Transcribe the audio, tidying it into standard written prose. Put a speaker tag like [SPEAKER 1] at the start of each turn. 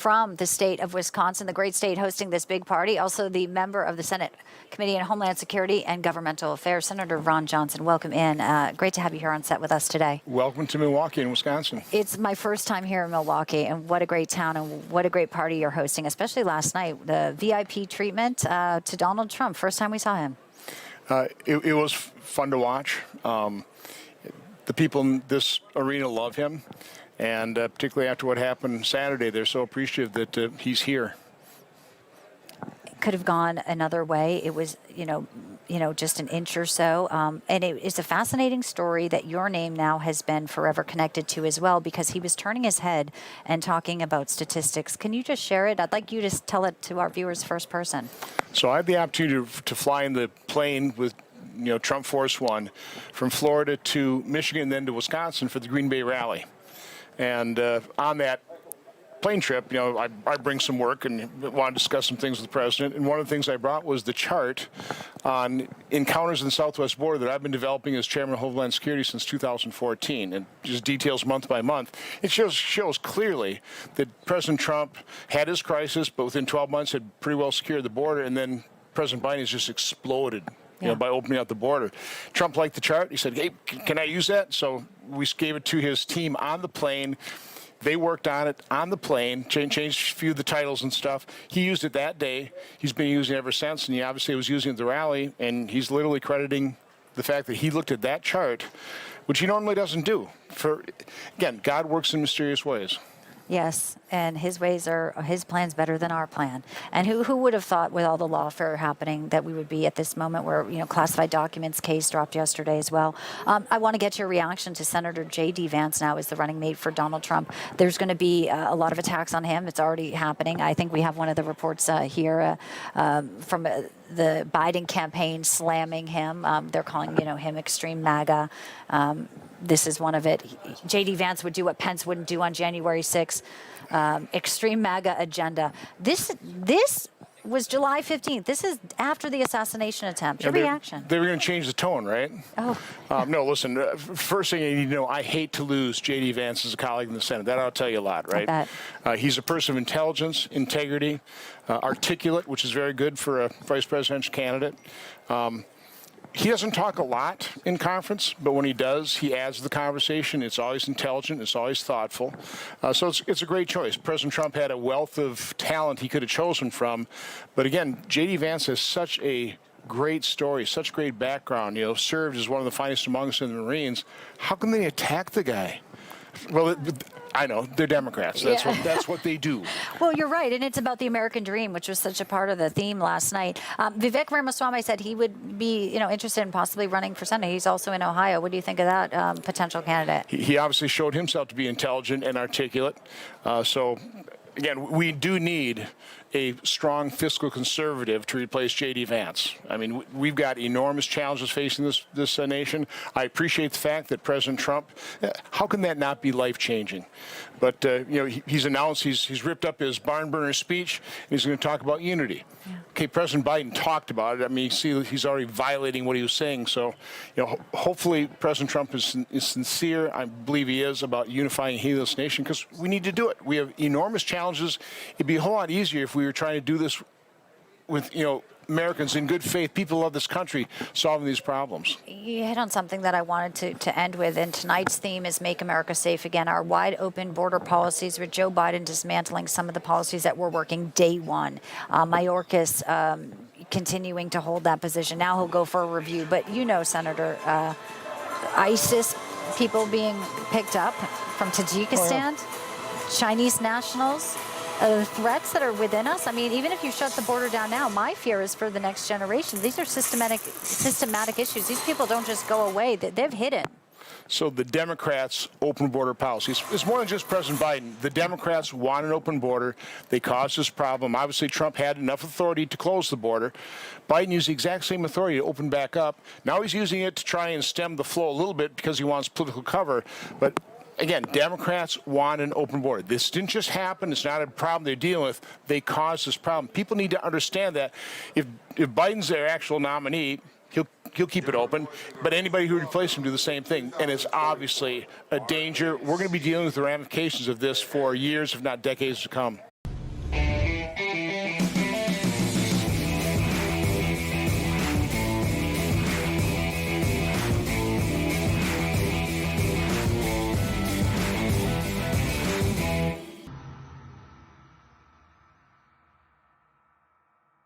[SPEAKER 1] from the state of Wisconsin, the great state hosting this big party. Also the member of the Senate Committee on Homeland Security and Governmental Affairs, Senator Ron Johnson. Welcome in. Great to have you here on set with us today.
[SPEAKER 2] Welcome to Milwaukee in Wisconsin.
[SPEAKER 1] It's my first time here in Milwaukee, and what a great town and what a great party you're hosting, especially last night, the VIP treatment to Donald Trump. First time we saw him.
[SPEAKER 2] It was fun to watch. The people in this arena love him. And particularly after what happened Saturday, they're so appreciative that he's here.
[SPEAKER 1] It could have gone another way. It was, just an inch or so. And it's a fascinating story that your name now has been forever connected to as well, because he was turning his head and talking about statistics. Can you just share it? I'd like you to tell it to our viewers first person. So
[SPEAKER 2] I had the opportunity to fly in the plane with Trump Force One from Florida to Michigan, then to Wisconsin for the Green Bay rally. And on that plane trip, I bring some work and want to discuss some things with the president. And one of the things I brought was the chart on encounters in the southwest border that I've been developing as chairman of Homeland Security since 2014, and just details month by month. It shows clearly that President Trump had his crisis, but within 12 months had pretty well secured the border, and then President Biden has just exploded. By opening up the border. Trump liked the chart. He said, hey, can I use that? So we gave it to his team on the plane. They worked on it on the plane, changed a few of the titles and stuff. He used it that day. He's been using it ever since, and he obviously was using it at the rally, and he's literally crediting the fact that he looked at that chart, which he normally doesn't do. Again, God works in mysterious ways.
[SPEAKER 1] Yes, and his plan's better than our plan. And who would have thought, with all the lawfare happening, that we would be at this moment where, classified documents case dropped yesterday as well. I want to get your reaction to Senator J.D. Vance now as the running mate for Donald Trump. There's going to be a lot of attacks on him. It's already happening. I think we have one of the reports here from the Biden campaign slamming him. They're calling, him extreme MAGA. This is one of it. J.D. Vance would do what Pence wouldn't do on January 6th. Extreme MAGA agenda. This was July 15th. This is after the assassination attempt. Your reaction?
[SPEAKER 2] They were going to change the tone, right?
[SPEAKER 1] Oh.
[SPEAKER 2] No, listen, first thing you need to know, I hate to lose J.D. Vance as a colleague in the Senate. That ought to tell you a lot, right?
[SPEAKER 1] I bet.
[SPEAKER 2] He's a person of intelligence, integrity, articulate, which is very good for a vice presidential candidate. He doesn't talk a lot in conference, but when he does, he adds to the conversation. It's always intelligent. It's always thoughtful. So it's a great choice. President Trump had a wealth of talent he could have chosen from. But again, J.D. Vance has such a great story, such great background, served as one of the finest among us in the Marines. How can they attack the guy? Well, I know, they're Democrats. That's what they do.
[SPEAKER 1] Well, you're right, and it's about the American dream, which was such a part of the theme last night. Vivek Ramaswamy said he would be, interested in possibly running for Senate. He's also in Ohio. What do you think of that potential candidate?
[SPEAKER 2] He obviously showed himself to be intelligent and articulate. So, again, we do need a strong fiscal conservative to replace J.D. Vance. I mean, we've got enormous challenges facing this nation. I appreciate the fact that President Trump, how can that not be life-changing? But, he's announced he's ripped up his barn burner speech, and he's going to talk about unity. Yeah. Okay, President Biden talked about it. I mean, you see he's already violating what he was saying. So, hopefully President Trump is sincere. I believe he is about unifying and healing this nation, because we need to do it. We have enormous challenges. It'd be a whole lot easier if we were trying to do this with, Americans in good faith, people love this country, solving these problems.
[SPEAKER 1] You hit on something that I wanted to end with, and tonight's theme is Make America Safe Again. Our wide open border policies, with Joe Biden dismantling some of the policies that were working day one. Mayorkas continuing to hold that position. Now he'll go for a review. But Senator, ISIS people being picked up from Tajikistan, Chinese nationals, the threats that are within us. I mean, even if you shut the border down now, my fear is for the next generation. These are systematic issues. These people don't just go away. They've hidden.
[SPEAKER 2] So the Democrats' open border policies, it's more than just President Biden. The Democrats want an open border. They caused this problem. Obviously, Trump had enough authority to close the border. Biden used the exact same authority to open back up. Now he's using it to try and stem the flow a little bit because he wants political cover. But again, Democrats want an open border. This didn't just happen. It's not a problem they're dealing with. They caused this problem. People need to understand that if Biden's their actual nominee, he'll keep it open, but anybody who replaces him do the same thing, and it's obviously a danger. We're going to be dealing with the ramifications of this for years, if not decades to come.